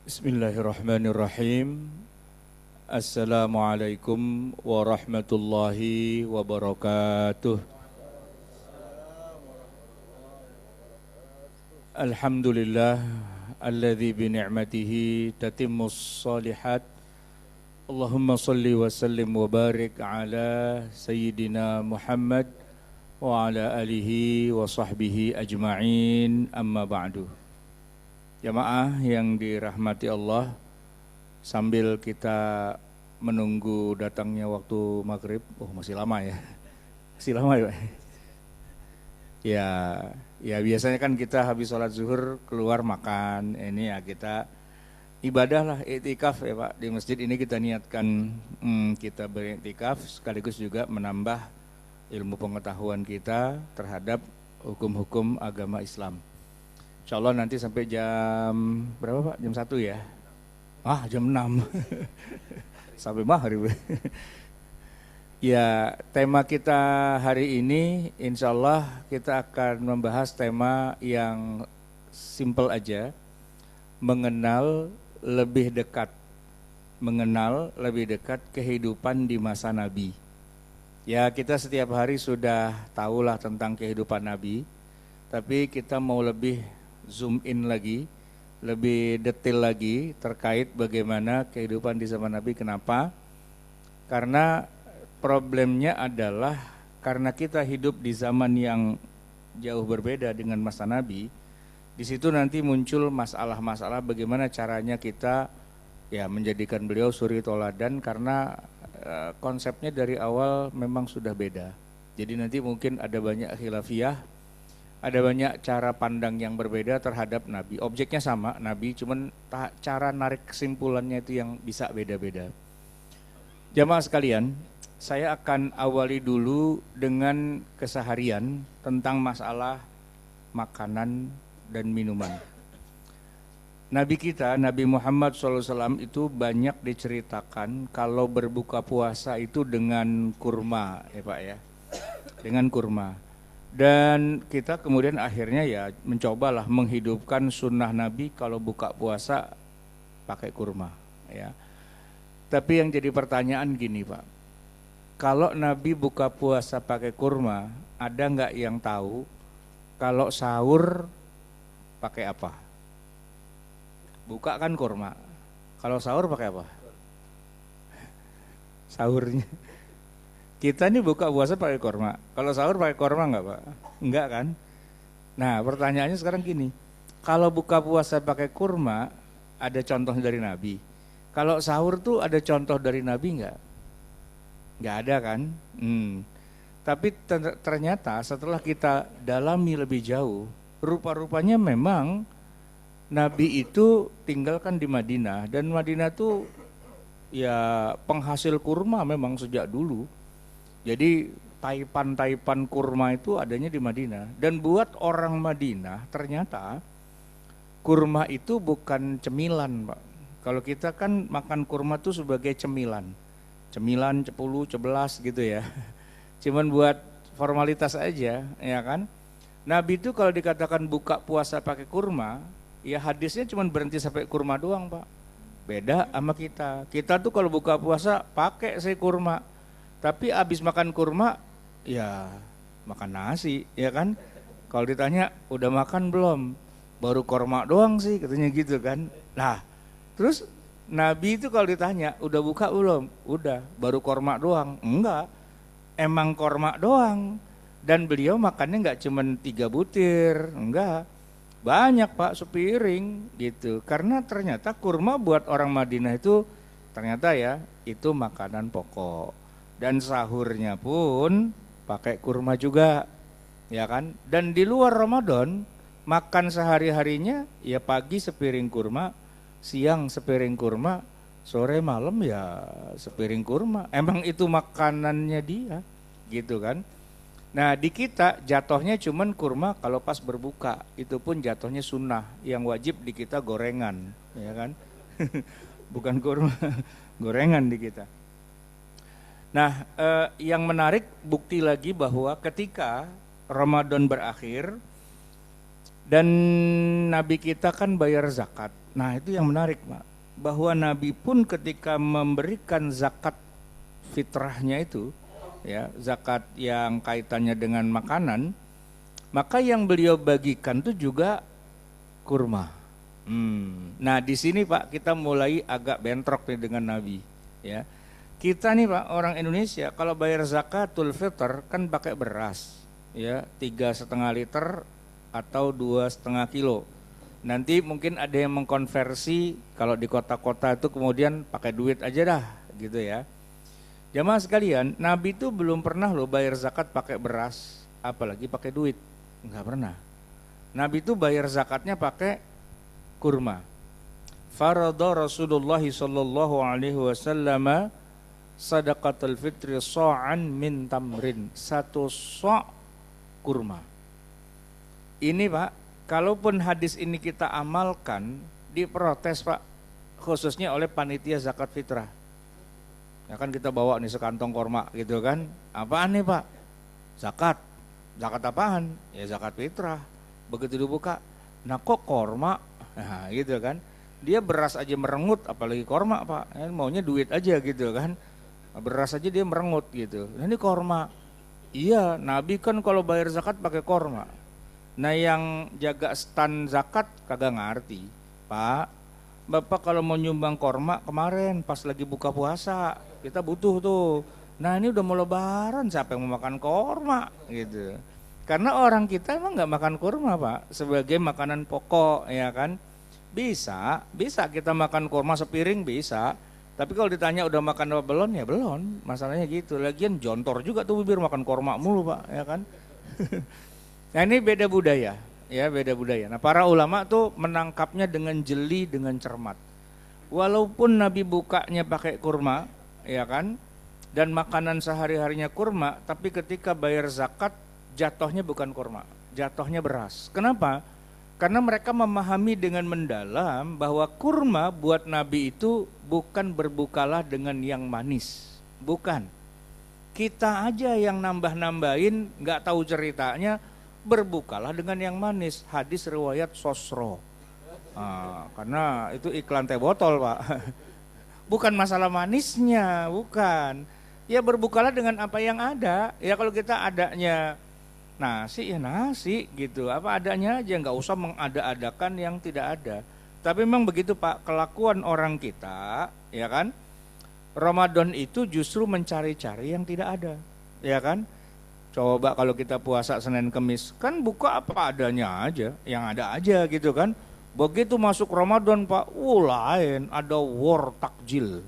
Bismillahirrahmanirrahim. Assalamualaikum warahmatullahi wabarakatuh. Alhamdulillah alladzi bi ni'matihi tatimmus shalihat. Allahumma salli wa sallim wa barik ala sayyidina Muhammad wa ala alihi wa sahbihi ajma'in, amma ba'du. Jamaah yang dirahmati Allah, sambil kita menunggu datangnya waktu maghrib, masih lama ya, masih lama ya. Ya biasanya kan kita habis sholat zuhur keluar makan, ini ya kita ibadah lah, iktikaf ya Pak. Di masjid ini kita niatkan kita beriktikaf sekaligus juga menambah ilmu pengetahuan kita terhadap hukum-hukum agama Islam. Insya Allah nanti sampai jam berapa Pak? Jam 1 ya? Jam 6 sampai maghrib. Ya, tema kita hari ini insya Allah kita akan membahas tema yang simple aja. Mengenal lebih dekat kehidupan di masa Nabi. Ya, kita setiap hari sudah tahulah tentang kehidupan Nabi, tapi kita mau lebih zoom in lagi, lebih detail lagi terkait bagaimana kehidupan di zaman Nabi. Kenapa? Karena problemnya adalah karena kita hidup di zaman yang jauh berbeda dengan masa Nabi. Di situ nanti muncul masalah-masalah bagaimana caranya kita ya menjadikan beliau suri toladan, karena konsepnya dari awal memang sudah beda. Jadi nanti mungkin ada banyak khilafiyah, ada banyak cara pandang yang berbeda terhadap Nabi. Objeknya sama, Nabi, cuman cara narik kesimpulannya itu yang bisa beda-beda. Jamaah sekalian, saya akan awali dulu dengan keseharian tentang masalah makanan dan minuman. Nabi kita, Nabi Muhammad SAW itu banyak diceritakan kalau berbuka puasa itu dengan kurma, ya Pak ya, dengan kurma. Dan kita kemudian akhirnya ya mencobalah menghidupkan sunnah Nabi kalau buka puasa pakai kurma ya. Tapi yang jadi pertanyaan gini Pak, kalau Nabi buka puasa pakai kurma, ada nggak yang tahu kalau sahur pakai apa? Buka kan kurma, kalau sahur pakai apa? Sahurnya kita nih buka puasa pakai kurma. Kalau sahur pakai kurma enggak Pak? Enggak kan? Nah pertanyaannya sekarang gini, kalau buka puasa pakai kurma ada contoh dari Nabi. Kalau sahur tuh ada contoh dari Nabi enggak? Enggak ada kan? Tapi ternyata setelah kita dalami lebih jauh, rupa-rupanya memang Nabi itu tinggalkan di Madinah. Dan Madinah tuh ya penghasil kurma memang sejak dulu. Jadi taipan-taipan kurma itu adanya di Madinah. Dan buat orang Madinah ternyata kurma itu bukan cemilan Pak. Kalau kita kan makan kurma itu sebagai cemilan. Cemilan, cepulu, cebelas gitu ya. Cuman buat formalitas aja ya kan. Nabi itu kalau dikatakan buka puasa pakai kurma, ya hadisnya cuman berhenti sampai kurma doang Pak. Beda sama kita. Kita tuh kalau buka puasa pakai kurma. Tapi abis makan kurma, ya makan nasi, ya kan? Kalau ditanya, udah makan belum? Baru kurma doang sih, katanya gitu kan. Nah, terus Nabi itu kalau ditanya, udah buka belum? Udah, baru kurma doang. Enggak, emang kurma doang. Dan beliau makannya enggak cuma 3 butir, enggak. Banyak Pak, sepiring gitu. Karena ternyata kurma buat orang Madinah itu, ternyata ya, itu makanan pokok. Dan sahurnya pun pakai kurma juga, ya kan? Dan di luar Ramadan makan sehari-harinya ya pagi sepiring kurma, siang sepiring kurma, sore malam ya sepiring kurma. Emang itu makanannya dia, gitu kan? Nah di kita jatuhnya cuman kurma kalau pas berbuka, itu pun jatuhnya sunnah, yang wajib di kita gorengan, ya kan? Bukan kurma, gorengan di kita. Nah, yang menarik bukti lagi bahwa ketika Ramadan berakhir dan Nabi kita kan bayar zakat. Nah itu yang menarik Pak, bahwa Nabi pun ketika memberikan zakat fitrahnya itu, ya zakat yang kaitannya dengan makanan, maka yang beliau bagikan itu juga kurma. Nah di sini Pak kita mulai agak bentrok nih dengan Nabi. Ya, kita nih Pak orang Indonesia kalau bayar zakatul fitr kan pakai beras, ya 3,5 liter atau 2,5 kilo. Nanti mungkin ada yang mengkonversi kalau di kota-kota itu kemudian pakai duit aja dah gitu ya. Jamaah sekalian, Nabi itu belum pernah loh bayar zakat pakai beras, apalagi pakai duit. Enggak pernah. Nabi itu bayar zakatnya pakai kurma. Farada Rasulullah sallallahu alaihi wasallam sadaqatul fitri sa'an min tamrin, 1 sa' kurma. Ini Pak, kalaupun hadis ini kita amalkan, diprotes Pak, khususnya oleh panitia zakat fitrah. Ya kan kita bawa nih sekantong korma gitu kan, apaan nih Pak? Zakat. Zakat apaan? Ya zakat fitrah. Begitu dibuka, nah kok korma? Nah gitu kan, dia beras aja merengut, apalagi korma Pak, ya, maunya duit aja gitu kan, beras aja dia merengut gitu. Nah ini korma. Iya, Nabi kan kalau bayar zakat pakai korma. Nah yang jaga stand zakat kagak ngerti, Pak, Bapak kalau mau nyumbang korma kemarin pas lagi buka puasa, kita butuh tuh. Nah ini udah mau lebaran, siapa yang mau makan korma gitu. Karena orang kita emang nggak makan kurma Pak, sebagai makanan pokok ya kan. Bisa kita makan kurma sepiring bisa. Tapi kalau ditanya udah makan apa belum, ya belum. Masalahnya gitu. Lagian jontor juga tuh bibir makan kurma mulu Pak, ya kan. Nah ini beda budaya, ya beda budaya. Nah para ulama tuh menangkapnya dengan jeli, dengan cermat. Walaupun Nabi bukanya pakai kurma, ya kan, dan makanan sehari-harinya kurma, tapi ketika bayar zakat jatuhnya bukan kurma, jatuhnya beras. Kenapa? Karena mereka memahami dengan mendalam bahwa kurma buat Nabi itu bukan berbukalah dengan yang manis, bukan. Kita aja yang nambah-nambahin, nggak tahu ceritanya, berbukalah dengan yang manis. Hadis riwayat Sosro. Karena itu iklan teh botol Pak. Bukan masalah manisnya, bukan. Ya berbukalah dengan apa yang ada. Ya kalau kita adanya nasi ya nasi gitu, apa adanya aja, nggak usah mengada-adakan yang tidak ada. Tapi memang begitu Pak, kelakuan orang kita, ya kan? Ramadan itu justru mencari-cari yang tidak ada, ya kan? Coba kalau kita puasa Senin Kemis, kan buka apa adanya aja, yang ada aja gitu kan. Begitu masuk Ramadan Pak, lain, ada war takjil.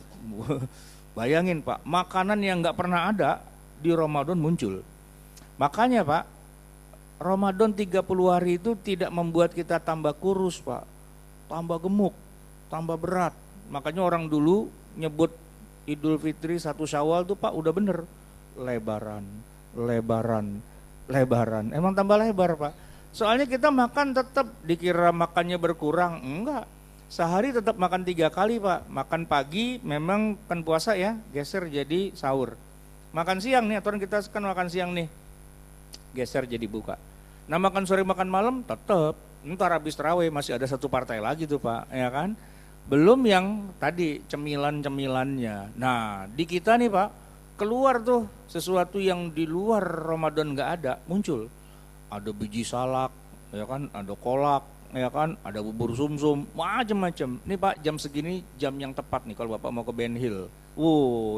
Bayangin Pak, makanan yang nggak pernah ada di Ramadan muncul. Makanya Pak, Ramadan 30 hari itu tidak membuat kita tambah kurus Pak, tambah gemuk, tambah berat. Makanya orang dulu nyebut Idul Fitri 1 Syawal tuh Pak udah bener, lebaran. Emang tambah lebar Pak. Soalnya kita makan tetap dikira makannya berkurang, enggak. Sehari tetap makan 3 kali Pak. Makan pagi memang kan puasa ya, geser jadi sahur. Makan siang nih, aturan kita kan makan siang nih, geser jadi buka. Nah makan sore makan malam tetap. Ntar habis tarawih masih ada 1 partai lagi tuh Pak, ya kan. Belum yang tadi cemilan-cemilannya. Nah di kita nih Pak, keluar tuh sesuatu yang di luar Ramadan nggak ada, muncul. Ada biji salak, ya kan, ada kolak, ya kan, ada bubur sumsum, macam-macam. Nih Pak, jam segini jam yang tepat nih kalau Bapak mau ke Ben Hill.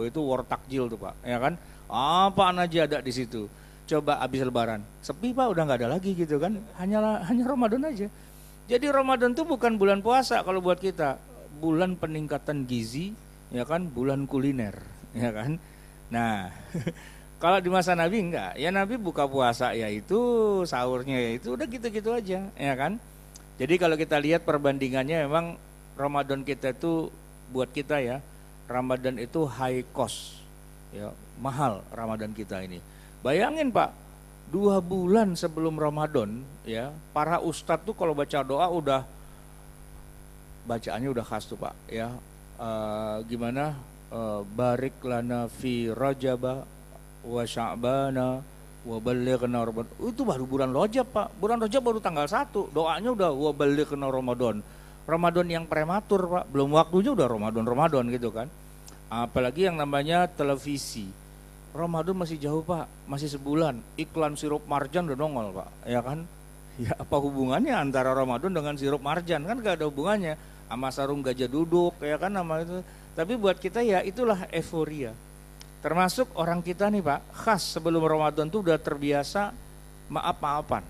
Itu war takjil tuh Pak, ya kan. Apaan aja ada di situ. Coba habis lebaran, sepi Pak, udah nggak ada lagi gitu kan. Hanya Ramadan aja. Jadi Ramadan tuh bukan bulan puasa kalau buat kita, bulan peningkatan gizi, ya kan, bulan kuliner, ya kan. Nah, kalau di masa Nabi enggak, ya Nabi buka puasa yaitu sahurnya yaitu udah gitu-gitu aja, ya kan. Jadi kalau kita lihat perbandingannya memang Ramadan kita itu buat kita ya, Ramadan itu high cost, ya mahal Ramadan kita ini. Bayangin Pak, 2 bulan sebelum Ramadan, ya para ustadz tuh kalau baca doa udah bacaannya udah khas tuh Pak, ya gimana? Barik lana fi rajaba wa sya'bana wa ballighna ramadan. Itu baru bulan Rajab Pak. Bulan Rajab baru tanggal 1. Doanya udah wa ballighna ramadan. Ramadan yang prematur Pak, belum waktunya udah Ramadan gitu kan. Apalagi yang namanya televisi. Ramadan masih jauh Pak, masih sebulan. Iklan sirup marjan udah nongol Pak, ya kan? Ya apa hubungannya antara Ramadan dengan sirup marjan? Kan gak ada hubungannya. Sama sarung gajah duduk, ya kan nama itu. Tapi buat kita ya itulah euforia. Termasuk orang kita nih Pak, khas sebelum Ramadan tuh udah terbiasa maaf-maafan.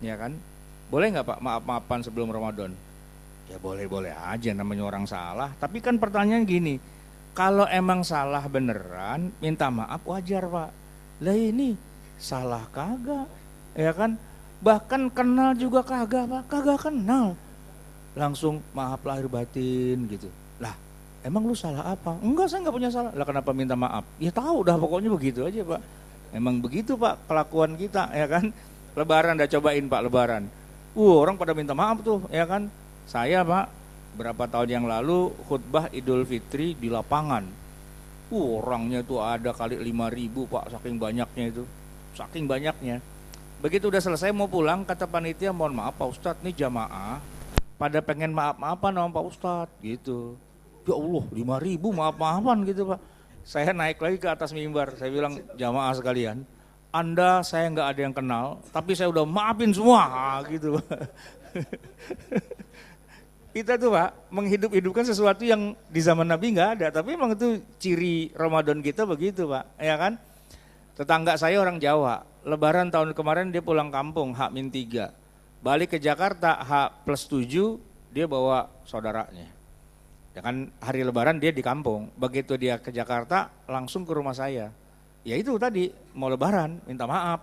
Ya kan? Boleh nggak Pak maaf-maafan sebelum Ramadan? Ya boleh-boleh aja, namanya orang salah. Tapi kan pertanyaan gini, kalau emang salah beneran, minta maaf wajar Pak. Lah ini salah kagak, ya kan? Bahkan kenal juga kagak Pak, kagak kenal. Langsung maaf lahir batin gitu. Lah emang lu salah apa? Enggak, saya nggak punya salah. Lah kenapa minta maaf? Ya tahu dah pokoknya begitu aja Pak. Emang begitu Pak kelakuan kita, ya kan? Lebaran dah cobain Pak lebaran. Orang pada minta maaf tuh, ya kan? Saya Pak, berapa tahun yang lalu khutbah Idul Fitri di lapangan. Orangnya tuh ada kali 5.000 Pak, saking banyaknya itu. Saking banyaknya. Begitu udah selesai mau pulang, kata panitia, mohon maaf Pak Ustadz, nih jamaah pada pengen maaf-maafan sama Pak Ustadz gitu. Ya Allah, 5.000 maaf-maafan gitu Pak. Saya naik lagi ke atas mimbar, saya bilang jamaah sekalian, Anda saya nggak ada yang kenal, tapi saya udah maafin semua gitu Pak. Kita tuh Pak menghidup-hidupkan sesuatu yang di zaman Nabi nggak ada, tapi emang itu ciri Ramadan kita begitu Pak, ya kan? Tetangga saya orang Jawa, Lebaran tahun kemarin dia pulang kampung H-3, balik ke Jakarta H+7, dia bawa saudaranya. Ya kan hari Lebaran dia di kampung, begitu dia ke Jakarta langsung ke rumah saya. Ya itu tadi mau Lebaran minta maaf,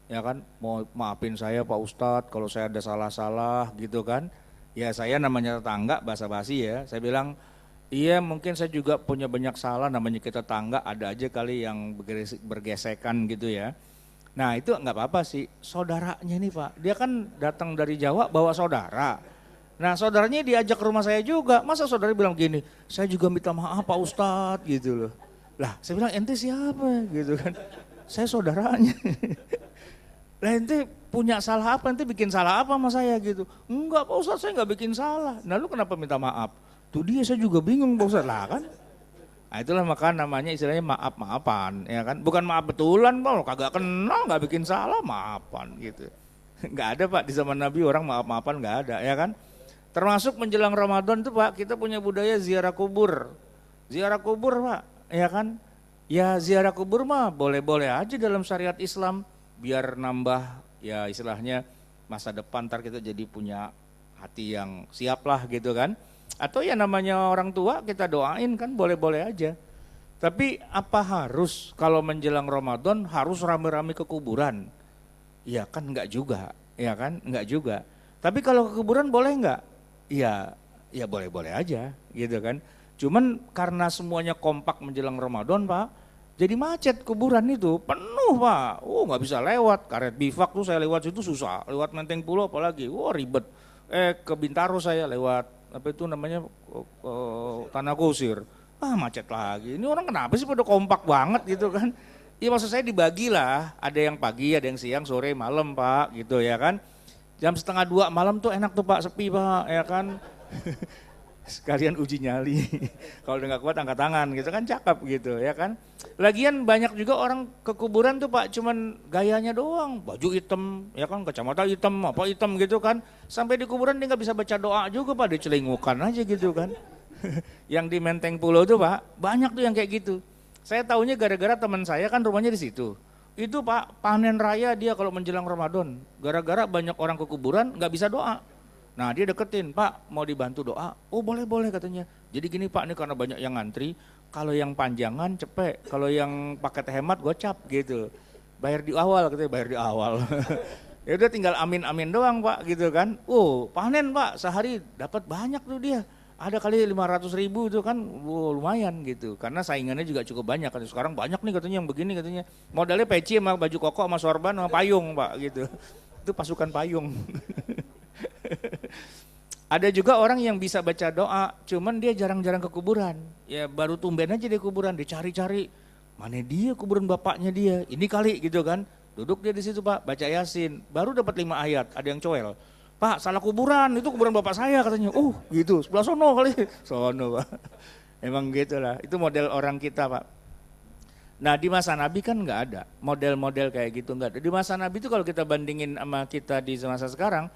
ya kan? Mau maafin saya Pak Ustadz kalau saya ada salah-salah gitu kan? Ya saya namanya tetangga basa-basi ya, saya bilang iya mungkin saya juga punya banyak salah, namanya kita tetangga ada aja kali yang bergesekan gitu ya. Nah itu nggak apa-apa sih, saudaranya nih Pak, dia kan datang dari Jawa bawa saudara. Nah saudaranya diajak ke rumah saya juga, masa saudara bilang gini, saya juga minta maaf Pak Ustadz gitu loh. Lah saya bilang ente siapa gitu kan, saya saudaranya. Lah ente punya salah apa, ente bikin salah apa sama saya gitu. Enggak Pak Ustadz, saya nggak bikin salah. Nah lu kenapa minta maaf? Tuh dia saya juga bingung Pak Ustadz, lah kan. Nah itulah maka namanya istilahnya maaf-maafan, ya kan. Bukan maaf betulan Pak, kagak kenal, nggak bikin salah, maafan gitu. Nggak ada Pak, di zaman Nabi orang maaf-maafan nggak ada, ya kan. Termasuk menjelang Ramadan tuh Pak, kita punya budaya ziarah kubur. Ziarah kubur Pak, ya kan. Ya ziarah kubur mah boleh-boleh aja dalam syariat Islam. Biar nambah ya istilahnya masa depan ntar kita jadi punya hati yang siap lah gitu kan. Atau ya namanya orang tua kita doain kan boleh-boleh aja. Tapi apa harus kalau menjelang Ramadan harus rame-rame ke kuburan? Ya kan enggak juga, ya kan enggak juga. Tapi kalau ke kuburan boleh enggak? Ya boleh-boleh aja gitu kan. Cuman karena semuanya kompak menjelang Ramadan Pak, jadi macet kuburan itu, penuh Pak. Nggak bisa lewat, karet bifak tuh saya lewat situ susah. Lewat Menteng Pulau apalagi, ribet. Ke Bintaro saya lewat, apa itu namanya, Tanah Kusir. Macet lagi. Ini orang kenapa sih pada kompak banget gitu kan. Ya maksud saya dibagi lah, ada yang pagi, ada yang siang, sore, malam Pak gitu ya kan. Jam 1:30 malam tuh enak tuh Pak, sepi Pak ya kan. Sekalian uji nyali, kalau udah gak kuat angkat tangan gitu kan, cakep gitu ya kan. Lagian banyak juga orang ke kuburan tuh Pak cuman gayanya doang, baju hitam ya kan, kacamata hitam, apa hitam gitu kan. Sampai di kuburan dia gak bisa baca doa juga Pak, dicelingukan aja gitu kan. Yang di Menteng Pulau tuh Pak, banyak tuh yang kayak gitu. Saya taunya gara-gara teman saya kan rumahnya di situ. Itu Pak panen raya dia kalau menjelang Ramadan, gara-gara banyak orang ke kuburan gak bisa doa. Nah dia deketin, Pak mau dibantu doa, boleh katanya. Jadi gini Pak, ini karena banyak yang ngantri, kalau yang panjangan cepet, kalau yang paket hemat gocap gitu. Bayar di awal katanya, bayar di awal. Ya udah tinggal amin-amin doang Pak gitu kan. Panen Pak, sehari dapat banyak tuh dia. Ada kali 500.000 itu kan, lumayan gitu. Karena saingannya juga cukup banyak kan. Sekarang banyak nih katanya yang begini katanya. Modalnya peci sama baju koko sama sorban sama payung Pak gitu. Itu pasukan payung. Ada juga orang yang bisa baca doa, cuman dia jarang-jarang ke kuburan. Ya baru tumben aja di kuburan, dicari-cari. Mana dia kuburan bapaknya dia? Ini kali gitu kan. Duduk dia di situ Pak, baca Yasin. Baru dapat 5 ayat, ada yang coel. Pak salah kuburan, itu kuburan bapak saya katanya. Gitu, sebelah sono kali. Sono Pak. Emang gitu lah, itu model orang kita Pak. Nah di masa Nabi kan nggak ada, model-model kayak gitu nggak ada. Di masa Nabi itu kalau kita bandingin sama kita di masa sekarang,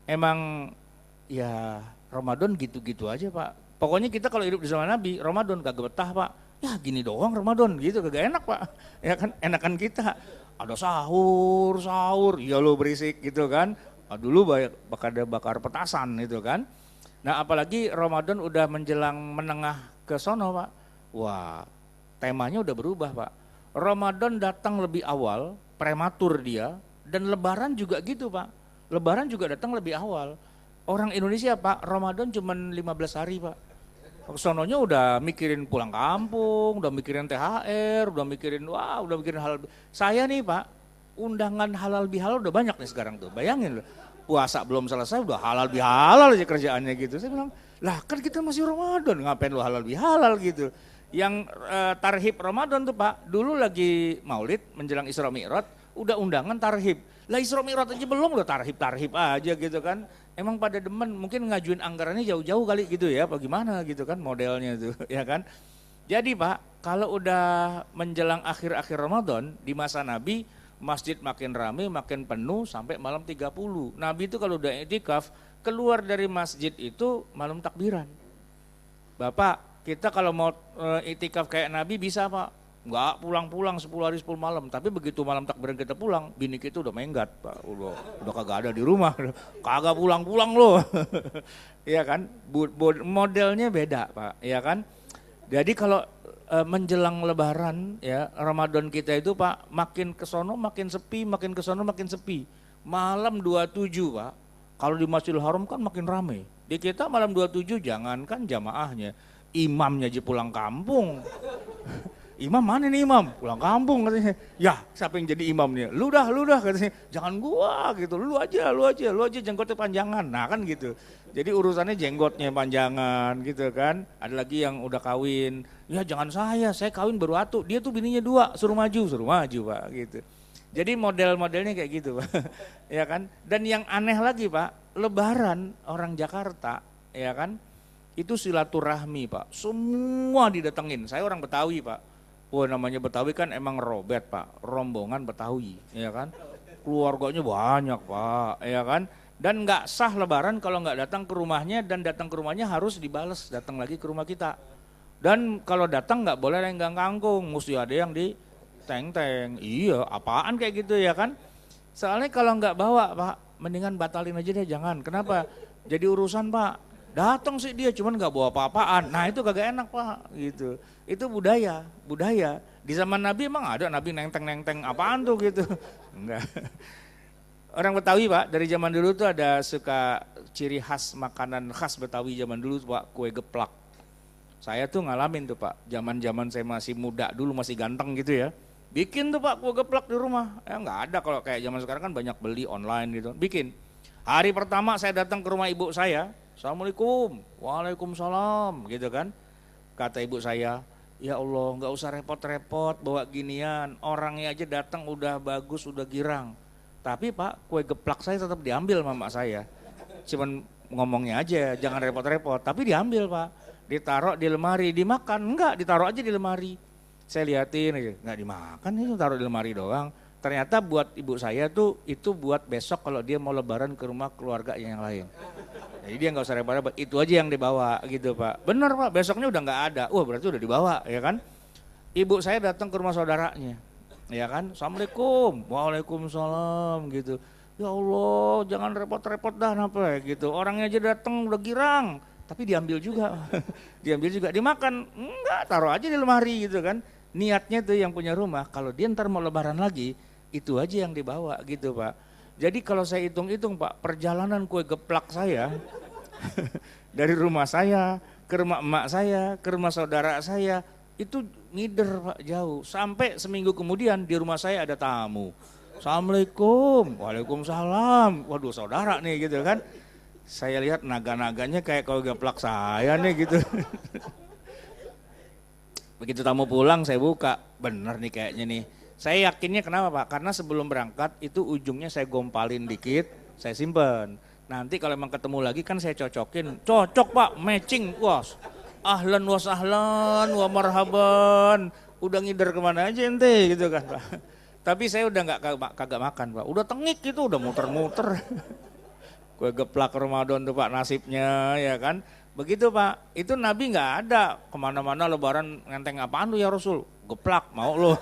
emang ya Ramadan gitu-gitu aja Pak. Pokoknya kita kalau hidup di zaman Nabi, Ramadan kagak betah Pak. Ya gini doang Ramadan gitu, kagak enak Pak. Ya kan, enakan kita. Ada sahur, ya lo berisik gitu kan. Dulu bakar petasan itu kan. Nah apalagi Ramadan udah menjelang menengah ke sono Pak. Wah temanya udah berubah Pak. Ramadan datang lebih awal, prematur dia. Dan lebaran juga gitu Pak. Lebaran juga datang lebih awal. Orang Indonesia Pak, Ramadan cuma 15 hari Pak. Sononya udah mikirin pulang kampung, udah mikirin THR, udah mikirin halal. Saya nih Pak, undangan halal bihalal udah banyak nih sekarang tuh. Bayangin loh, puasa belum selesai udah halal bihalal aja kerjaannya gitu. Saya bilang, lah kan kita masih Ramadan, ngapain lu halal bihalal gitu. Yang tarhib Ramadan tuh Pak, dulu lagi maulid menjelang Isra Mi'raj, udah undangan tarhib. Lah Isra Mi'raj aja belum, udah tarhib aja gitu kan. Emang pada demen, mungkin ngajuin anggarannya jauh-jauh kali gitu ya, apa gimana gitu kan modelnya tuh ya kan. Jadi Pak, kalau udah menjelang akhir-akhir Ramadan di masa Nabi, masjid makin rame, makin penuh sampai malam 30. Nabi itu kalau udah i'tikaf, keluar dari masjid itu malam takbiran. Bapak, kita kalau mau i'tikaf kayak Nabi bisa Pak. Enggak pulang-pulang 10 hari 10 malam, tapi begitu malam takbiran kita pulang, bini kita udah menggat Pak, udah kagak ada di rumah, kagak pulang-pulang loh. Iya kan, modelnya beda Pak, ya kan. Jadi kalau menjelang lebaran ya, Ramadan kita itu Pak, makin kesono makin sepi, makin kesono makin sepi. Malam 27 Pak, kalau di Masjidil Haram kan makin rame. Di kita malam 27 jangankan jamaahnya, imamnya aja pulang kampung. Imam mana nih imam? Pulang kampung katanya. Ya siapa yang jadi imamnya? Lu dah katanya. Jangan gua gitu, lu aja jenggotnya panjangan. Nah kan gitu. Jadi urusannya jenggotnya panjangan gitu kan. Ada lagi yang udah kawin. Ya jangan saya kawin baru atu. Dia tuh bininya 2, suruh maju Pak gitu. Jadi model-modelnya kayak gitu Pak. Ya kan. Dan yang aneh lagi Pak, lebaran orang Jakarta ya kan. Itu silaturahmi Pak. Semua didatengin. Saya orang Betawi Pak. Wah namanya Betawi kan emang robet Pak, rombongan Betawi, ya kan. Keluarganya banyak Pak, ya kan. Dan nggak sah lebaran kalau nggak datang ke rumahnya, dan datang ke rumahnya harus dibales, datang lagi ke rumah kita. Dan kalau datang nggak boleh lenggang kangkung, mesti ada yang di teng-teng. Iya, apaan kayak gitu ya kan. Soalnya kalau nggak bawa Pak, mendingan batalin aja deh, jangan. Kenapa? Jadi urusan Pak. Datang sih dia cuman nggak bawa apa-apaan. Nah itu kagak enak Pak gitu. Itu budaya. Di zaman Nabi emang ada Nabi nenteng apaan tuh gitu. Enggak. Orang Betawi Pak, dari zaman dulu tuh ada suka ciri khas makanan khas Betawi zaman dulu tuh, Pak, kue geplak. Saya tuh ngalamin tuh Pak, zaman saya masih muda dulu, masih ganteng gitu ya. Bikin tuh Pak kue geplak di rumah. Ya nggak ada, kalau kayak zaman sekarang kan banyak beli online gitu. Bikin. Hari pertama saya datang ke rumah ibu saya, Assalamualaikum, waalaikumsalam gitu kan. Kata ibu saya, ya Allah nggak usah repot-repot bawa ginian, orangnya aja datang udah bagus, udah girang. Tapi Pak, kue geplak saya tetap diambil mama saya. Cuman ngomongnya aja, jangan repot-repot, tapi diambil Pak. Ditaruh di lemari, dimakan, enggak, ditaruh aja di lemari. Saya liatin, nggak dimakan, itu taruh di lemari doang. Ternyata buat ibu saya tuh, itu buat besok kalau dia mau lebaran ke rumah keluarga yang lain. Jadi dia nggak usah repot-repot, itu aja yang dibawa gitu Pak. Bener Pak, besoknya udah nggak ada. Wah berarti udah dibawa ya kan. Ibu saya datang ke rumah saudaranya, ya kan. Assalamualaikum, waalaikumsalam gitu. Ya Allah jangan repot-repot dah napa gitu. Orangnya aja datang udah girang, tapi diambil juga. Diambil juga, dimakan. Enggak, taruh aja di lemari gitu kan. Niatnya tuh yang punya rumah, kalau dia ntar mau lebaran lagi, itu aja yang dibawa gitu Pak. Jadi kalau saya hitung-hitung Pak, perjalanan kue geplak saya dari rumah saya ke rumah emak saya, ke rumah saudara saya, itu ngider Pak, jauh. Sampai seminggu kemudian di rumah saya ada tamu. Assalamualaikum, waalaikumsalam. Waduh saudara nih gitu kan. Saya lihat naga-naganya kayak kue geplak saya nih gitu. Begitu tamu pulang saya buka, bener nih kayaknya nih. Saya yakinnya kenapa Pak? Karena sebelum berangkat itu ujungnya saya gompalin dikit, saya simpen. Nanti kalau emang ketemu lagi kan saya cocokin. Cocok Pak, matching. Wah, ahlan wa sahlan wa marhaban. Udah ngider kemana aja ente gitu kan Pak. Tapi saya udah kagak makan Pak. Udah tengik gitu, udah muter-muter. Kue geplak Ramadan tuh Pak nasibnya ya kan. Begitu Pak, itu Nabi nggak ada kemana-mana lebaran ngenteng apaan tuh ya Rasul. Geplak mau lo.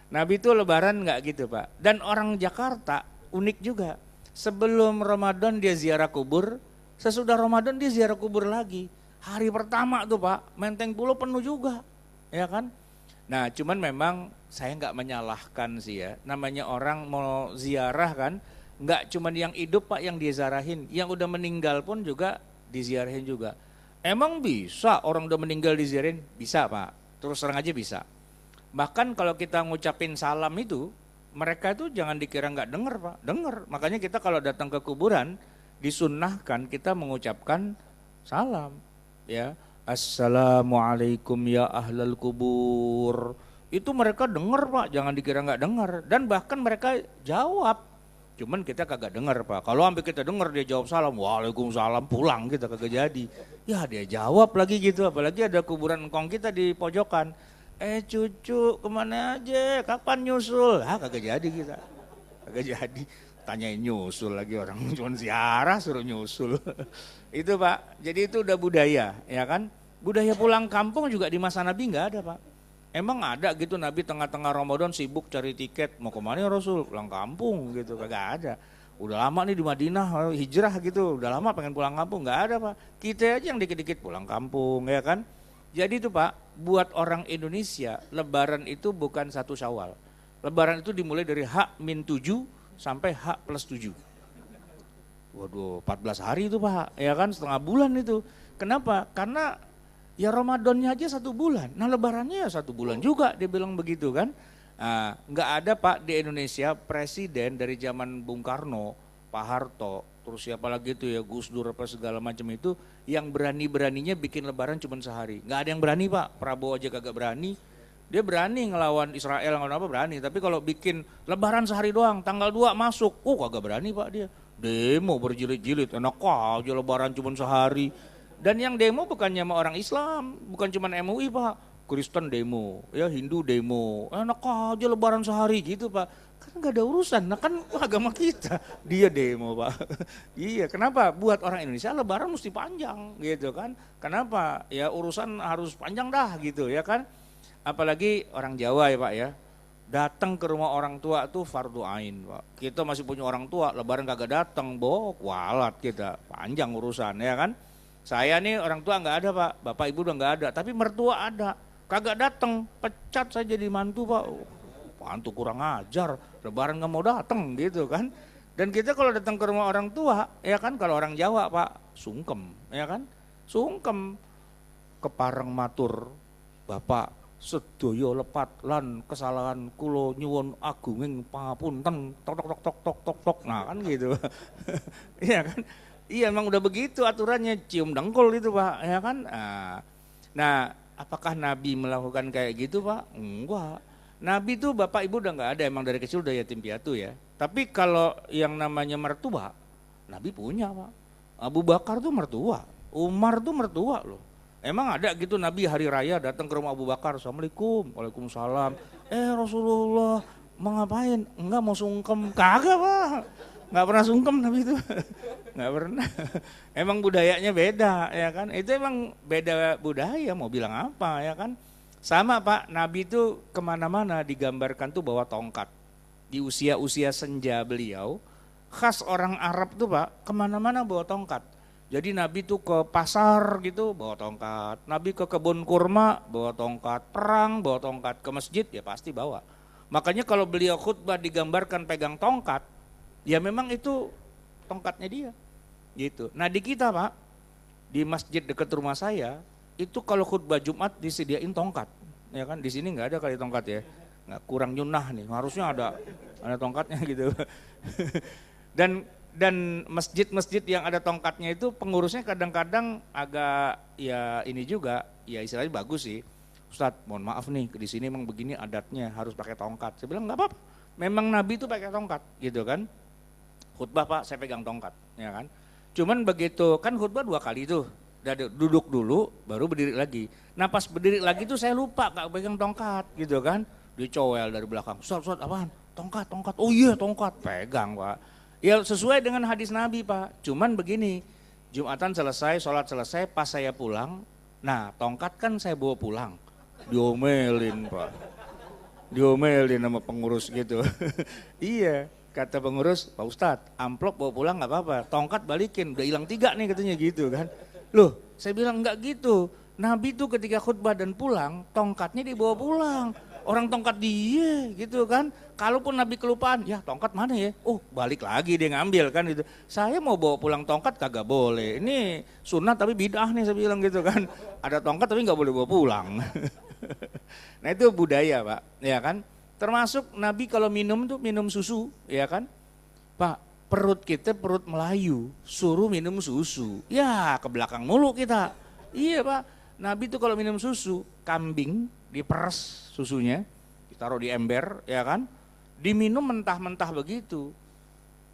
Nabi itu lebaran nggak gitu Pak. Dan orang Jakarta unik juga. Sebelum Ramadan dia ziarah kubur, sesudah Ramadan dia ziarah kubur lagi. Hari pertama tuh Pak, Menteng Pulo penuh juga, ya kan? Nah cuman memang saya nggak menyalahkan sih ya, namanya orang mau ziarah kan, nggak cuman yang hidup Pak yang diziarahin, yang udah meninggal pun juga diziarahin juga. Emang bisa orang udah meninggal diziarahin? Bisa Pak, terus terang aja bisa. Bahkan kalau kita ngucapin salam itu, mereka itu jangan dikira nggak dengar Pak, dengar. Makanya kita kalau datang ke kuburan disunnahkan kita mengucapkan salam, ya. Assalamualaikum ya ahlal kubur. Itu mereka dengar Pak, jangan dikira nggak dengar. Dan bahkan mereka jawab. Cuman kita kagak dengar Pak. Kalau sampai kita dengar dia jawab salam, waalaikumsalam, pulang kita kagak jadi. Ya dia jawab lagi gitu, apalagi ada kuburan engkong kita di pojokan. Cucu kemana aja, kapan nyusul? Kagak jadi kita, kagak jadi. Tanyain nyusul lagi orang, cuma ziarah suruh nyusul. Itu Pak, jadi itu udah budaya ya kan. Budaya pulang kampung juga di masa Nabi nggak ada Pak. Emang ada gitu Nabi tengah-tengah Ramadan sibuk cari tiket, mau kemana ya Rasul? Pulang kampung gitu, kagak ada. Udah lama nih di Madinah, hijrah gitu, udah lama pengen pulang kampung, nggak ada Pak. Kita aja yang dikit-dikit pulang kampung ya kan. Jadi itu Pak, buat orang Indonesia, lebaran itu bukan 1 Syawal. Lebaran itu dimulai dari H-7 sampai H+7. Waduh, 14 hari itu Pak, ya kan, setengah bulan itu. Kenapa? Karena ya Ramadannya aja 1 bulan, nah lebarannya ya 1 bulan juga, dia bilang begitu kan. Nah, nggak ada Pak di Indonesia presiden dari zaman Bung Karno, Pak Harto, terus siapa lagi itu ya Gus Dur apa segala macam itu yang berani-beraninya bikin lebaran cuma sehari. Nggak ada yang berani Pak, Prabowo aja kagak berani. Dia berani ngelawan Israel ngelawan apa berani, tapi kalau bikin lebaran sehari doang, tanggal 2 masuk, kagak berani Pak dia. Demo berjilid-jilid, enak aja lebaran cuma sehari. Dan yang demo bukannya sama orang Islam, bukan cuma MUI Pak, Kristen demo, ya Hindu demo, enak aja lebaran sehari gitu Pak. Kan nggak ada urusan, nah kan agama kita, dia demo Pak. Iya, kenapa? Buat orang Indonesia lebaran mesti panjang gitu kan. Kenapa? Ya urusan harus panjang dah gitu ya kan. Apalagi orang Jawa ya Pak ya. Datang ke rumah orang tua tuh fardu ain Pak. Kita masih punya orang tua, lebaran kagak datang, kualat kita. Panjang urusan ya kan. Saya nih orang tua nggak ada Pak, bapak ibu udah nggak ada, tapi mertua ada. Kagak datang, pecat saya jadi mantu Pak. Mantu kurang ajar, lebaran nggak mau datang gitu kan. Dan kita kalau datang ke rumah orang tua, ya kan kalau orang Jawa Pak, sungkem, ya kan. Sungkem, kepareng matur, Bapak sedaya lepat lan kesalahan kula nyuwun agunging pangapunten tok tok tok tok tok tok tok. Nah kan gitu. Iya kan? Iya emang udah begitu aturannya, cium dengkul itu Pak, ya kan. Nah, apakah Nabi melakukan kayak gitu Pak? Enggak. Nabi tuh bapak ibu udah nggak ada, emang dari kecil udah yatim piatu ya. Tapi kalau yang namanya mertua, Nabi punya Pak. Abu Bakar tuh mertua, Umar tuh mertua loh. Emang ada gitu Nabi hari raya datang ke rumah Abu Bakar, Assalamualaikum, Waalaikumsalam. Rasulullah mau ngapain? Enggak mau sungkem, kagak Pak. Nggak pernah sungkem Nabi itu, nggak pernah. Emang budayanya beda ya kan, itu emang beda budaya mau bilang apa ya kan. Sama Pak, Nabi itu kemana-mana digambarkan tuh bawa tongkat. Di usia-usia senja beliau, khas orang Arab tuh Pak, kemana-mana bawa tongkat. Jadi Nabi tuh ke pasar gitu bawa tongkat, Nabi ke kebun kurma bawa tongkat, perang bawa tongkat, ke masjid ya pasti bawa. Makanya kalau beliau khutbah digambarkan pegang tongkat, ya memang itu tongkatnya dia gitu. Nah di kita Pak, di masjid dekat rumah saya itu kalau khutbah Jumat disediain tongkat, ya kan. Di sini nggak ada kali tongkat ya, nggak, kurang nyunah nih, harusnya ada tongkatnya gitu. dan masjid-masjid yang ada tongkatnya itu pengurusnya kadang-kadang agak ya ini juga, ya istilahnya bagus sih. Ustadz mohon maaf nih di sini emang begini adatnya harus pakai tongkat. Saya bilang nggak apa-apa, memang Nabi itu pakai tongkat gitu kan. khutbah Pak, saya pegang tongkat, ya kan. Cuman begitu, kan khutbah 2 kali tuh, duduk dulu, baru berdiri lagi. Nah pas berdiri lagi tuh saya lupa Kak pegang tongkat gitu kan. Dicowel dari belakang, Ustaz apaan? Tongkat, oh iya tongkat, pegang Pak. Ya sesuai dengan hadis Nabi Pak, cuman begini, Jumatan selesai, sholat selesai, pas saya pulang, nah tongkat kan saya bawa pulang, diomelin Pak, diomelin sama pengurus gitu. Iya, kata pengurus, Pak Ustadz, amplop bawa pulang nggak apa-apa, tongkat balikin, udah hilang 3 nih katanya gitu kan. Loh, saya bilang nggak gitu, Nabi tuh ketika khutbah dan pulang, tongkatnya dibawa pulang. Orang tongkat dia gitu kan, kalaupun Nabi kelupaan, ya tongkat mana ya? Oh balik lagi dia ngambil kan itu. Saya mau bawa pulang tongkat kagak boleh, ini sunnah tapi bid'ah nih saya bilang gitu kan. Ada tongkat tapi nggak boleh bawa pulang. Nah itu budaya Pak, ya kan. Termasuk Nabi kalau minum tuh minum susu, ya kan. Pak, perut kita perut Melayu, suruh minum susu. Ya ke belakang mulu kita. Iya Pak, Nabi tuh kalau minum susu, kambing diperes susunya, ditaruh di ember, ya kan. Diminum mentah-mentah begitu.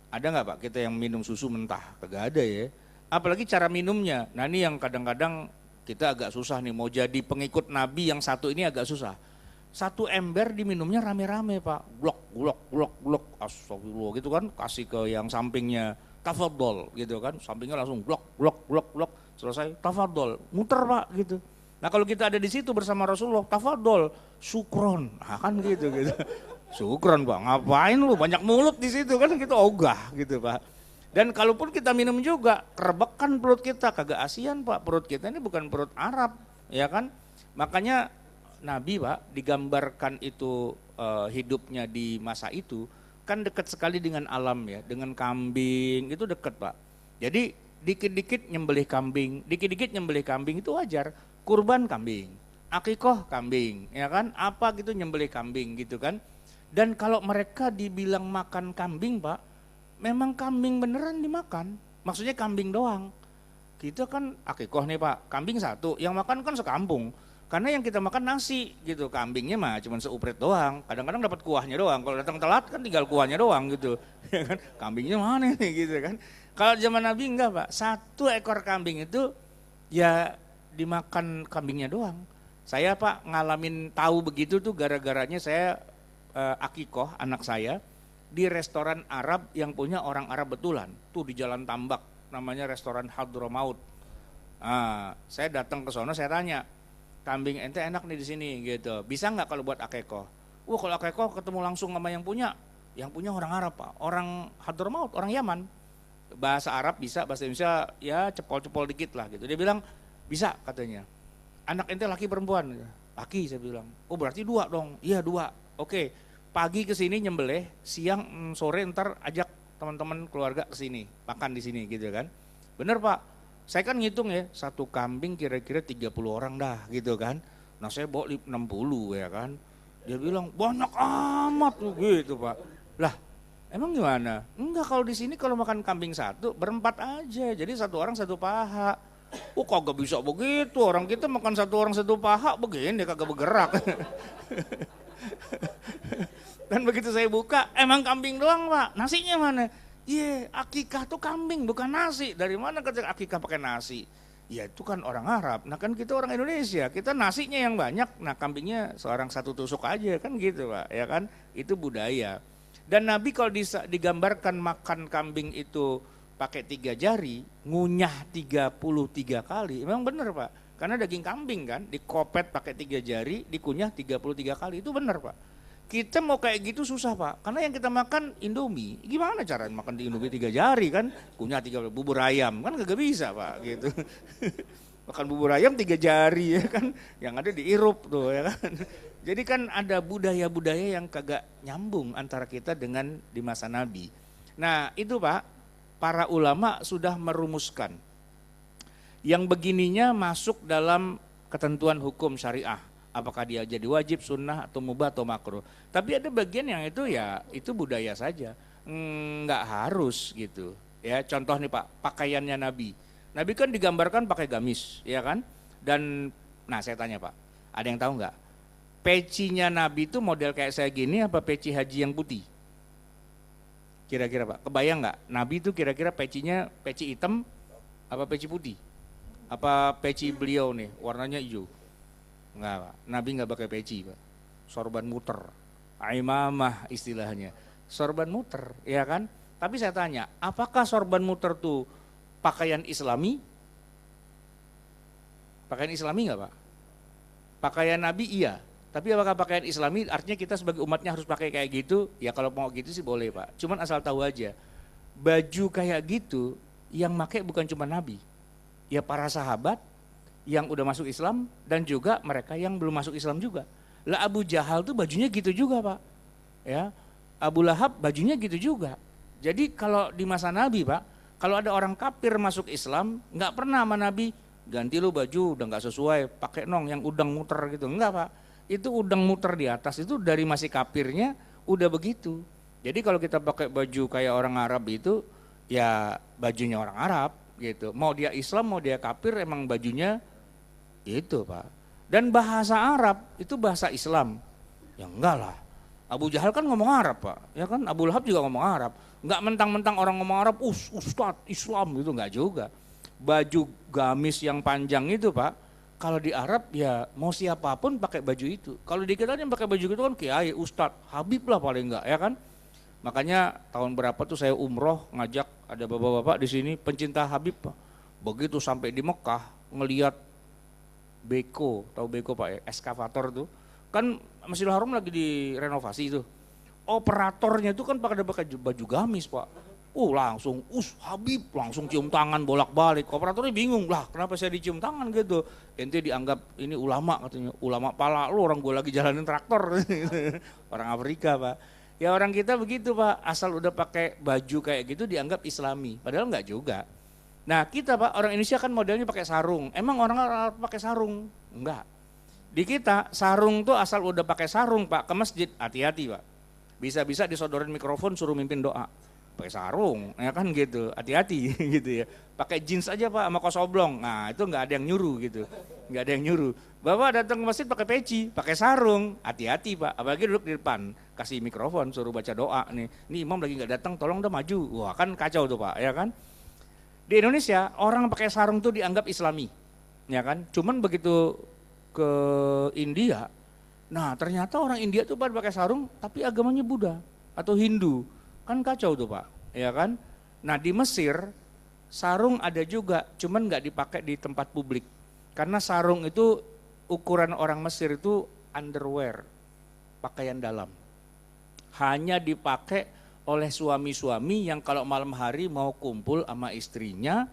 Ada nggak Pak kita yang minum susu mentah? Kagak ada ya. Apalagi cara minumnya. Nah ini yang kadang-kadang kita agak susah nih, mau jadi pengikut Nabi yang satu ini agak susah. Satu ember diminumnya rame-rame Pak, glok, astagfirullah gitu kan, kasih ke yang sampingnya, tafadhol gitu kan, sampingnya langsung glok, selesai, tafadhol, muter Pak gitu. Nah kalau kita ada di situ bersama Rasulullah, tafadhol, syukron, nah kan gitu. Syukron Pak, ngapain lu banyak mulut di situ kan kita ogah gitu Pak. Dan kalaupun kita minum juga, kerebekan perut kita, kagak asian Pak, perut kita ini bukan perut Arab, ya kan. Makanya Nabi Pak digambarkan itu hidupnya di masa itu, kan dekat sekali dengan alam ya, dengan kambing, itu dekat Pak. Jadi dikit-dikit nyembelih kambing itu wajar, kurban kambing, akikoh kambing, ya kan, apa gitu nyembelih kambing gitu kan. Dan kalau mereka dibilang makan kambing Pak, memang kambing beneran dimakan, maksudnya kambing doang. Kita kan akikoh nih Pak, kambing satu, yang makan kan sekampung. Karena yang kita makan nasi gitu, kambingnya mah cuma seuprit doang, kadang-kadang dapat kuahnya doang, kalau datang telat kan tinggal kuahnya doang gitu, ya kan, kambingnya mana nih gitu kan. Kalau zaman Nabi enggak Pak, 1 ekor kambing itu ya dimakan kambingnya doang. Saya Pak ngalamin tahu begitu tuh gara-garanya saya akikoh anak saya di restoran Arab yang punya orang Arab betulan, tuh di Jalan Tambak, namanya restoran Hadramaut. Saya datang ke sono, saya tanya, kambing ente enak nih di sini gitu, bisa nggak kalau buat akikoh? Kalau akikoh ketemu langsung sama yang punya orang Arab Pak, orang Hadramaut, orang Yaman, bahasa Arab bisa, bahasa Indonesia ya cepol-cepol dikit lah gitu. Dia bilang bisa katanya. Anak ente laki perempuan? Laki, saya bilang. Oh berarti 2 dong. Iya 2. Oke. Pagi ke sini nyembelih, siang sore ntar ajak teman-teman keluarga ke sini, makan di sini gitu kan. Bener Pak. Saya kan ngitung ya, 1 kambing kira-kira 30 orang dah gitu kan. Nah saya bawa 60 ya kan. Dia bilang banyak amat gitu Pak. Lah emang gimana? Enggak, kalau di sini kalau makan kambing 1 berempat aja. Jadi 1 orang 1 paha. Kagak bisa begitu. Orang kita makan 1 orang 1 paha begini kagak bergerak. Dan begitu saya buka, emang kambing doang Pak, nasinya mana? Iya, akikah tuh kambing bukan nasi. Dari mana kata akikah pakai nasi? Ya itu kan orang Arab, nah kan kita orang Indonesia, kita nasinya yang banyak, nah kambingnya seorang 1 tusuk aja kan gitu Pak, ya kan? Itu budaya. Dan Nabi kalau digambarkan makan kambing itu pakai 3 jari, ngunyah 33 kali, memang benar Pak. Karena daging kambing kan, dikopet pakai 3 jari, dikunyah 33 kali, itu benar Pak. Kita mau kayak gitu susah Pak, karena yang kita makan Indomie, gimana cara makan di Indomie 3 jari kan, kunyah 3 bubur ayam, kan kagak bisa Pak gitu. Makan bubur ayam 3 jari ya kan, yang ada diirup tuh ya kan. Jadi kan ada budaya-budaya yang kagak nyambung antara kita dengan di masa Nabi. Nah itu Pak, para ulama sudah merumuskan, yang begininya masuk dalam ketentuan hukum syariah. Apakah dia jadi wajib, sunnah, atau mubah, atau makruh. Tapi ada bagian yang itu ya, itu budaya saja. Nggak harus gitu. Ya, contoh nih Pak, pakaiannya Nabi. Nabi kan digambarkan pakai gamis, ya kan? Dan, nah saya tanya Pak, ada yang tahu nggak? Pecinya Nabi itu model kayak saya gini apa peci haji yang putih? Kira-kira Pak, kebayang nggak? Nabi itu kira-kira pecinya peci hitam apa peci putih? Apa peci beliau nih warnanya hijau? Enggak Pak, Nabi nggak pakai peci Pak. Sorban muter, imamah istilahnya. Sorban muter, ya kan? Tapi saya tanya, apakah sorban muter tuh pakaian Islami? Pakaian Islami nggak Pak? Pakaian Nabi iya. Tapi apakah pakaian Islami artinya kita sebagai umatnya harus pakai kayak gitu? Ya kalau mau gitu sih boleh Pak. Cuman asal tahu aja, baju kayak gitu yang pakai bukan cuma Nabi. Ya para sahabat yang udah masuk Islam dan juga mereka yang belum masuk Islam juga. Lah Abu Jahal tuh bajunya gitu juga Pak. Ya, Abu Lahab bajunya gitu juga. Jadi kalau di masa Nabi Pak, kalau ada orang kafir masuk Islam, nggak pernah sama Nabi ganti lu baju udah nggak sesuai, pakai nong yang udang muter gitu, enggak Pak. Itu udang muter di atas itu dari masih kafirnya udah begitu. Jadi kalau kita pakai baju kayak orang Arab itu ya bajunya orang Arab gitu. Mau dia Islam mau dia kafir emang bajunya itu Pak. Dan bahasa Arab itu bahasa Islam. Ya enggak lah. Abu Jahal kan ngomong Arab Pak. Ya kan Abu Lahab juga ngomong Arab. Enggak mentang-mentang orang ngomong Arab ustad Islam gitu enggak juga. Baju gamis yang panjang itu Pak, kalau di Arab ya mau siapapun pakai baju itu. Kalau di kita yang pakai baju itu kan kiai, ustadz, habib lah paling enggak ya kan. Makanya tahun berapa tuh saya umroh ngajak ada bapak-bapak di sini pencinta habib Pak. Begitu sampai di Mekah ngelihat beko, tahu beko Pak ya, eskavator tuh. Kan Masjidil Haram lagi direnovasi itu. Operatornya itu kan pakai baju gamis Pak. Langsung Habib langsung cium tangan bolak-balik. Operatornya bingung lah, kenapa saya dicium tangan gitu. Ente dianggap ini ulama katanya, ulama pala lu orang gue lagi jalanin traktor. Orang Afrika Pak. Ya orang kita begitu Pak, asal udah pakai baju kayak gitu dianggap Islami. Padahal enggak juga. Nah kita Pak, orang Indonesia kan modelnya pakai sarung. Emang orang Arab pakai sarung? Enggak. Di kita sarung tuh asal udah pakai sarung Pak ke masjid, hati-hati Pak. Bisa-bisa disodorin mikrofon suruh mimpin doa. Pakai sarung, ya kan gitu, hati-hati gitu ya. Pakai jeans aja Pak sama kaos oblong, nah itu nggak ada yang nyuruh gitu, nggak ada yang nyuruh. Bapak datang ke masjid pakai peci, pakai sarung, hati-hati Pak. Apalagi duduk di depan, kasih mikrofon, suruh baca doa nih. Ini imam lagi nggak datang, tolong udah maju. Wah kan kacau tuh Pak, ya kan. Di Indonesia orang pakai sarung tuh dianggap Islami, ya kan. Cuman begitu ke India, nah ternyata orang India tuh pada pakai sarung, tapi agamanya Buddha atau Hindu. Kan kacau tuh Pak, ya kan? Nah di Mesir sarung ada juga, cuman nggak dipakai di tempat publik. Karena sarung itu ukuran orang Mesir itu underwear, pakaian dalam. Hanya dipakai oleh suami-suami yang kalau malam hari mau kumpul sama istrinya,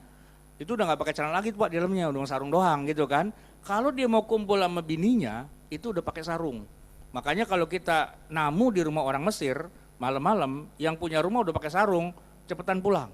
itu udah nggak pakai celana lagi tuh Pak di dalamnya, udah sarung doang gitu kan. Kalau dia mau kumpul sama bininya, itu udah pakai sarung. Makanya kalau kita namu di rumah orang Mesir, malam-malam yang punya rumah udah pakai sarung, cepetan pulang.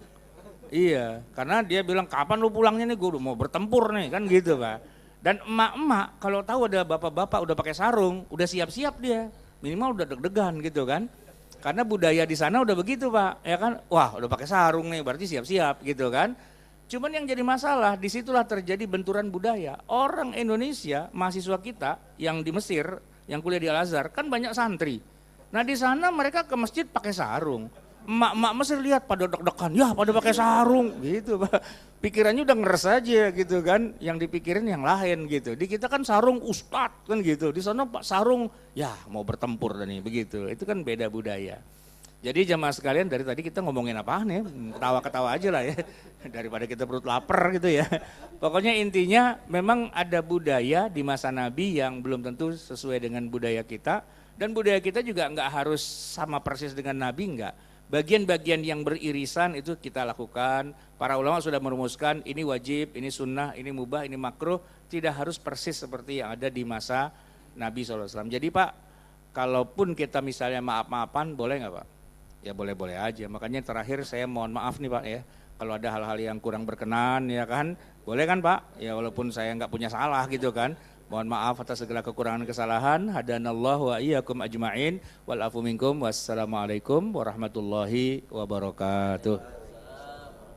Iya, karena dia bilang kapan lu pulangnya nih, gue udah mau bertempur nih kan gitu Pak. Dan emak-emak kalau tahu ada bapak-bapak udah pakai sarung, udah siap-siap dia, minimal udah deg-degan gitu kan. Karena budaya di sana udah begitu Pak, ya kan. Wah udah pakai sarung nih, berarti siap-siap gitu kan. Cuman yang jadi masalah, disitulah terjadi benturan budaya. Orang Indonesia, mahasiswa kita yang di Mesir, yang kuliah di Al-Azhar, kan banyak santri. Nah di sana mereka ke masjid pakai sarung. Emak-emak Mesir lihat pada deg-degan, ya pada pakai sarung gitu Pak. Pikirannya udah ngeres aja gitu kan, yang dipikirin yang lain gitu. Di kita kan sarung ustadz kan gitu, di sana Pak sarung ya mau bertempur nih begitu. Itu kan beda budaya. Jadi jamaah sekalian dari tadi kita ngomongin apaan ya, ketawa-ketawa aja lah ya, daripada kita perut lapar gitu ya. Pokoknya intinya memang ada budaya di masa Nabi yang belum tentu sesuai dengan budaya kita. Dan budaya kita juga nggak harus sama persis dengan Nabi, enggak. Bagian-bagian yang beririsan itu kita lakukan. Para ulama sudah merumuskan ini wajib, ini sunnah, ini mubah, ini makruh. Tidak harus persis seperti yang ada di masa Nabi SAW. Jadi Pak, kalaupun kita misalnya maaf-maafan, boleh nggak Pak? Ya boleh-boleh aja. Makanya terakhir saya mohon maaf nih Pak ya. Kalau ada hal-hal yang kurang berkenan ya kan, boleh kan Pak? Ya walaupun saya nggak punya salah gitu kan. Mohon maaf atas segala kekurangan kesalahan. Hadanallahu wa iyyakum ajma'in wal afu minkum. Wassalamualaikum warahmatullahi wabarakatuh.